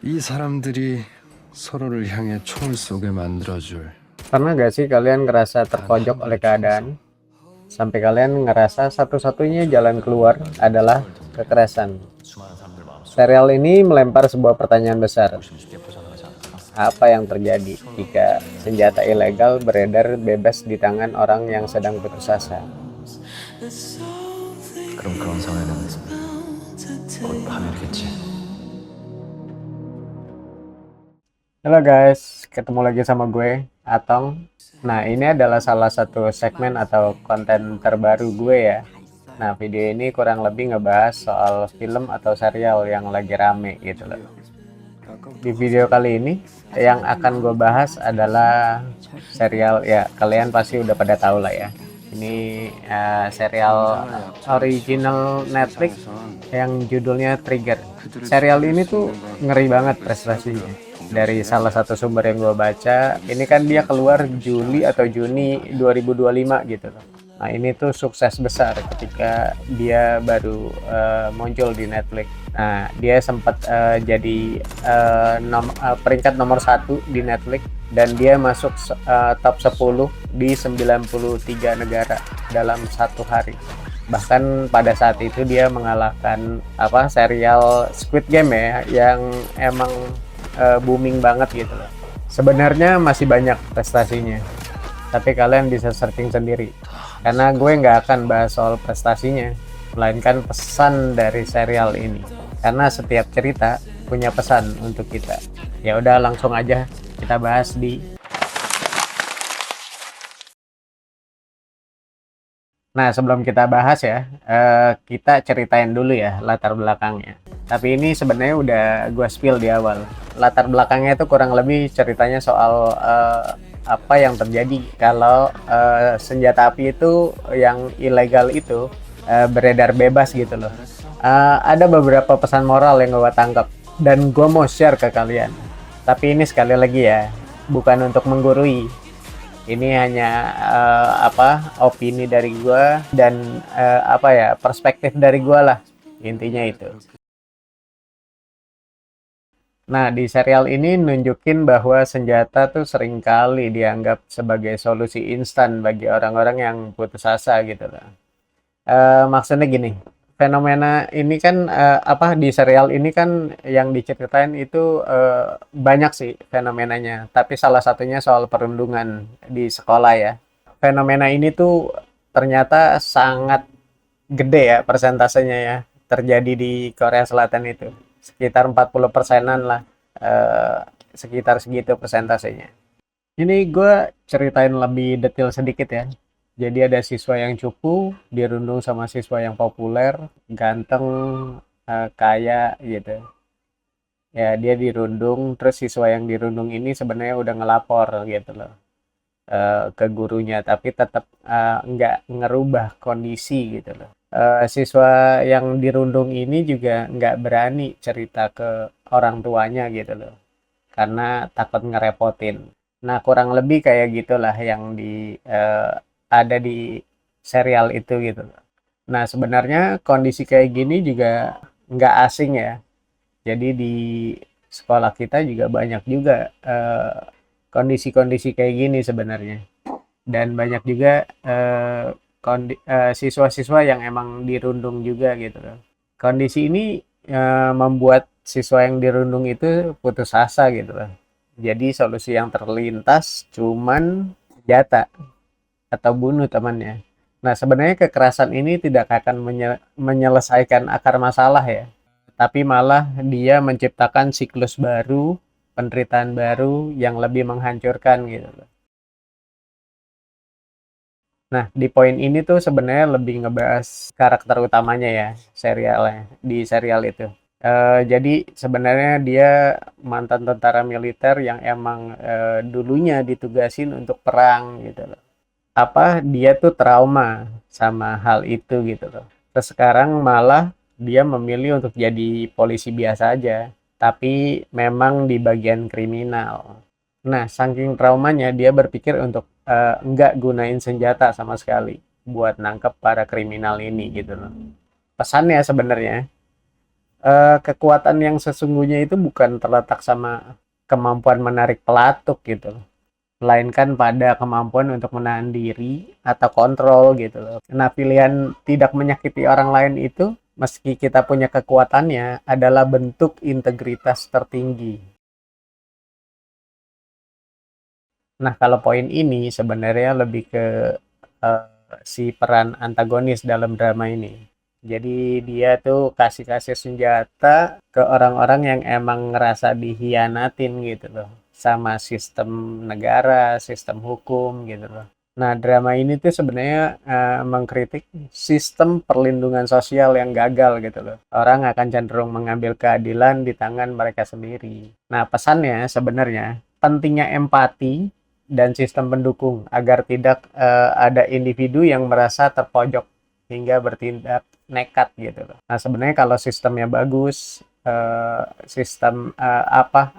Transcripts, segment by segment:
이 사람들이 서로를 향해 총을 쏘게 만들어줄 Pernah gak sih kalian ngerasa terpojok oleh keadaan? Sampai kalian ngerasa satu-satunya jalan keluar adalah kekerasan. Serial ini melempar sebuah pertanyaan besar. Apa yang terjadi jika senjata ilegal beredar bebas di tangan orang yang sedang putus asa? 그럼 그런 상황이 되겠습니다. 곧 파멸이겠지. Halo guys, ketemu lagi sama gue, Atong. Nah, ini adalah salah satu segmen atau konten terbaru gue ya. Nah, video ini kurang lebih ngebahas soal film atau serial yang lagi rame gitu loh. Di video kali ini, yang akan gue bahas adalah serial, ya kalian pasti udah pada tahu lah ya. Ini serial original Netflix yang judulnya Trigger. Serial ini tuh ngeri banget prestasinya. Dari salah satu sumber yang gue baca, ini kan dia keluar Juli atau Juni 2025 gitu loh. Nah, ini tuh sukses besar ketika dia baru muncul di Netflix. Nah, dia sempat jadi peringkat nomor 1 di Netflix, dan dia masuk top 10 di 93 negara dalam satu hari. Bahkan pada saat itu dia mengalahkan serial Squid Game ya, yang emang booming banget gitu loh. Sebenarnya masih banyak prestasinya, tapi kalian bisa searching sendiri. Karena gue nggak akan bahas soal prestasinya, melainkan pesan dari serial ini. Karena setiap cerita punya pesan untuk kita. Ya udah, langsung aja kita bahas di. Nah, sebelum kita bahas ya, kita ceritain dulu ya latar belakangnya. Tapi ini sebenarnya udah gue spill di awal. Latar belakangnya itu kurang lebih ceritanya soal apa yang terjadi kalau senjata api itu yang ilegal itu beredar bebas gitu loh. Ada beberapa pesan moral yang gue tangkap dan gue mau share ke kalian. Tapi ini sekali lagi ya, bukan untuk menggurui. Ini hanya opini dari gue dan perspektif dari gue lah, intinya itu. Nah, di serial ini nunjukin bahwa senjata tuh seringkali dianggap sebagai solusi instan bagi orang-orang yang putus asa gitu loh. Maksudnya gini, fenomena ini kan di serial ini kan yang diceritain itu banyak sih fenomenanya, tapi salah satunya soal perundungan di sekolah ya. Fenomena ini tuh ternyata sangat gede ya persentasenya ya, terjadi di Korea Selatan itu. Sekitar 40%-an lah, sekitar segitu persentasenya. Ini gue ceritain lebih detail sedikit ya. Jadi ada siswa yang cupu dirundung sama siswa yang populer, ganteng, kaya gitu. Ya, dia dirundung, terus siswa yang dirundung ini sebenarnya udah ngelapor gitu loh ke gurunya, tapi tetap nggak ngerubah kondisi gitu loh. Siswa yang dirundung ini juga nggak berani cerita ke orang tuanya gitu loh, karena takut ngerepotin. Nah, kurang lebih kayak gitulah yang ada di serial itu gitu. Nah, sebenarnya kondisi kayak gini juga nggak asing ya. Jadi di sekolah kita juga banyak juga kondisi-kondisi kayak gini sebenarnya. Dan banyak juga siswa-siswa yang emang dirundung juga gitu loh. Kondisi ini membuat siswa yang dirundung itu putus asa gitu loh. Jadi solusi yang terlintas cuman senjata atau bunuh temannya. Nah, sebenarnya kekerasan ini tidak akan menyelesaikan akar masalah ya, tapi malah dia menciptakan siklus baru, penderitaan baru yang lebih menghancurkan gitu loh. Nah, di poin ini tuh sebenarnya lebih ngebahas karakter utamanya ya, serialnya, di serial itu. Jadi sebenarnya dia mantan tentara militer yang emang dulunya ditugasin untuk perang gitu loh. Dia tuh trauma sama hal itu gitu loh. Terus sekarang malah dia memilih untuk jadi polisi biasa aja, tapi memang di bagian kriminal. Nah, saking traumanya dia berpikir untuk nggak gunain senjata sama sekali buat nangkep para kriminal ini gitu loh. Pesannya sebenarnya Kekuatan yang sesungguhnya itu bukan terletak sama kemampuan menarik pelatuk gitu loh, melainkan pada kemampuan untuk menahan diri atau kontrol gitu loh. Nah, pilihan tidak menyakiti orang lain itu, meski kita punya kekuatannya, adalah bentuk integritas tertinggi. Nah, kalau poin ini sebenarnya lebih ke eh, si peran antagonis dalam drama ini. Jadi dia tuh kasih-kasih senjata ke orang-orang yang emang ngerasa dihianatin gitu loh, sama sistem negara, sistem hukum gitu loh. Nah, drama ini tuh sebenarnya mengkritik sistem perlindungan sosial yang gagal gitu loh. Orang akan cenderung mengambil keadilan di tangan mereka sendiri. Nah, pesannya sebenarnya pentingnya empati dan sistem pendukung agar tidak ada individu yang merasa terpojok hingga bertindak nekat gitu loh. Nah, sebenarnya kalau sistemnya bagus,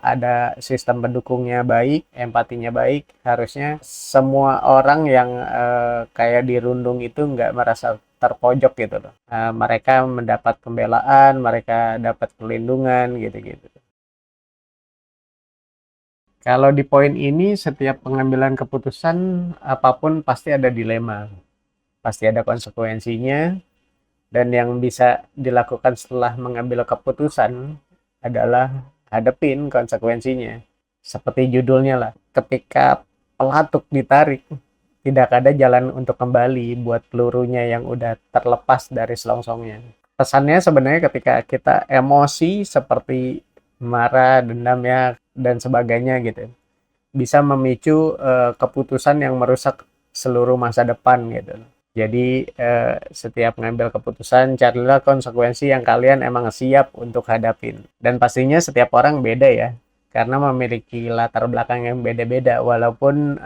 ada sistem pendukungnya baik, empatinya baik, harusnya semua orang yang kayak dirundung itu nggak merasa terpojok gitu loh. Mereka mendapat pembelaan, mereka dapat perlindungan gitu-gitu. Kalau di poin ini, setiap pengambilan keputusan apapun pasti ada dilema, pasti ada konsekuensinya, dan yang bisa dilakukan setelah mengambil keputusan adalah hadepin konsekuensinya. Seperti judulnya lah, ketika pelatuk ditarik, tidak ada jalan untuk kembali buat pelurunya yang udah terlepas dari selongsongnya. Pesannya sebenarnya ketika kita emosi seperti marah, dendam ya, dan sebagainya gitu, bisa memicu keputusan yang merusak seluruh masa depan gitu. Jadi setiap ngambil keputusan, carilah konsekuensi yang kalian emang siap untuk hadapin. Dan pastinya setiap orang beda ya, karena memiliki latar belakang yang beda-beda, walaupun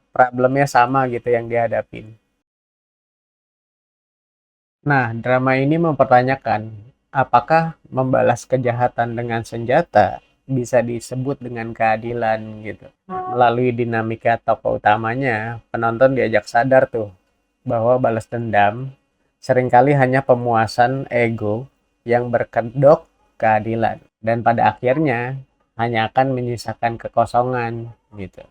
problemnya sama gitu yang dihadapin. Nah, drama ini mempertanyakan, apakah membalas kejahatan dengan senjata bisa disebut dengan keadilan gitu. Melalui dinamika tokoh utamanya, penonton diajak sadar tuh bahwa balas dendam seringkali hanya pemuasan ego yang berkedok keadilan, dan pada akhirnya hanya akan menyisakan kekosongan gitu.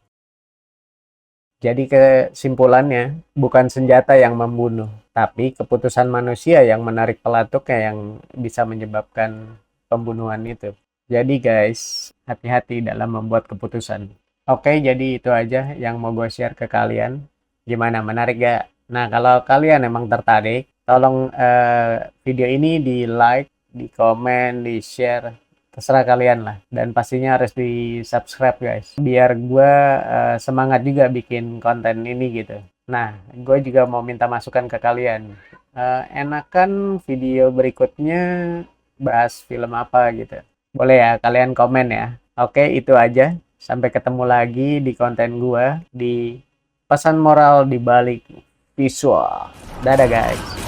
Jadi kesimpulannya, bukan senjata yang membunuh, tapi keputusan manusia yang menarik pelatuknya yang bisa menyebabkan pembunuhan itu. Jadi guys, hati-hati dalam membuat keputusan. Oke, jadi itu aja yang mau gue share ke kalian. Gimana, menarik gak? Nah, kalau kalian emang tertarik, tolong video ini di like, di komen, di share, terserah kalian lah. Dan pastinya harus di subscribe guys, biar gue semangat juga bikin konten ini gitu. Nah, gue juga mau minta masukan ke kalian. Enakan video berikutnya bahas film apa gitu. Boleh ya, kalian komen ya. Oke, itu aja. Sampai ketemu lagi di konten gue di pesan moral di balik visual. Dadah guys.